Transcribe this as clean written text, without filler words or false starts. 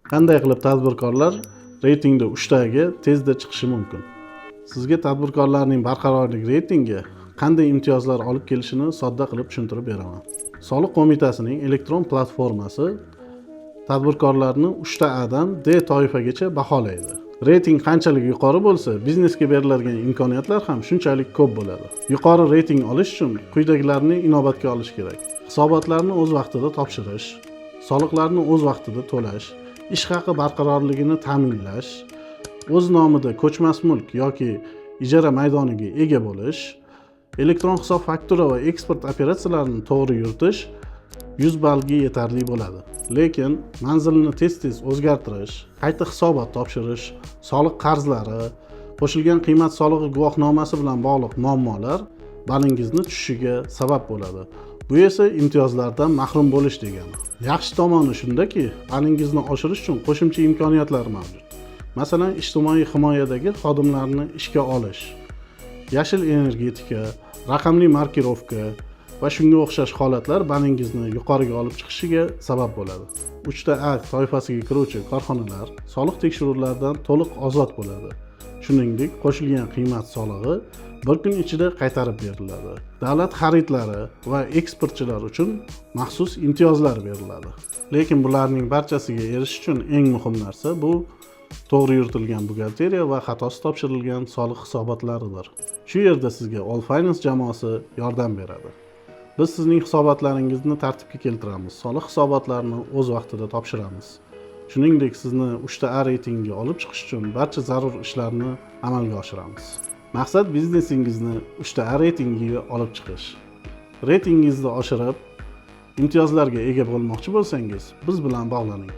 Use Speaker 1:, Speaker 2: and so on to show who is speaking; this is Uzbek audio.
Speaker 1: Qanday qilib tadbirkorlar reytingda 3 taga tezda chiqishi mumkin? Sizga tadbirkorlarning barqarorlik reytingi qanday imtiyozlar olib kelishini sodda qilib tushuntirib beraman. Soliq qo'mitasining elektron platformasi tadbirkorlarni 3 ta A dan D toifagacha baholaydi. Reyting qanchalik yuqori bo'lsa, biznesga beriladigan imkoniyatlar ham shunchalik ko'p bo'ladi. Yuqori reyting olish uchun quyidagilarni inobatga olish kerak. Hisobotlarni o'z vaqtida topshirish, soliqlarni o'z vaqtida to'lash, ish haqi barqarorligini ta'minlash, o'z nomida ko'chmas mulk yoki ijara maydoniga ega bo'lish, elektron hisob faktura va eksport operatsiyalarini to'g'ri yuritish 100 ballga yetarli bo'ladi. Lekin manzilni tez-tez o'zgartirish, qayta hisobot topshirish, soliq qarzlari, qo'shilgan qiymat solig'i guvohnomasi bilan bog'liq muammolar ballingizni tushishiga sabab bo'ladi. Bu esa imtiyozlardan mahrum bo'lish degani. Yaxshi tomoni shundaki, ballingizni oshirish uchun qo'shimcha imkoniyatlar mavjud. Masalan, ijtimoiy himoyadagi xodimlarni ishga olish, yashil energetika, raqamli markirovka va shunga o'xshash holatlar ballingizni yuqoriga olib chiqishiga sabab bo'ladi. 3 ta A toifasiga kiruvchi korxonalar soliq tekshiruvlaridan to'liq ozod bo'ladi. Shuningdek, qo'shilgan qiymat solig'i bir kun ichida qaytarib beriladi. Davlat xaridlari va eksportchilar uchun maxsus imtiyozlar beriladi. Lekin bularning barchasiga erishish uchun eng muhim narsa bu to'g'ri yuritilgan buxgalteriya va xatosiz topshirilgan soliq hisobotlaridir. Shu yerda sizga All Finance jamoasi yordam beradi. Biz sizning hisobotlaringizni tartibga keltiramiz, soliq hisobotlarini o'z vaqtida topshiramiz. Shuningdek, sizni 3 ta A reytingga olib chiqish uchun barcha zarur ishlarni amalga oshiramiz. Maqsad biznesingizni 3 ta A reytingiga olib chiqish. Reytingingizni oshirib, imtiyozlarga ega bo'lmoqchi bo'lsangiz, biz bilan bog'laning.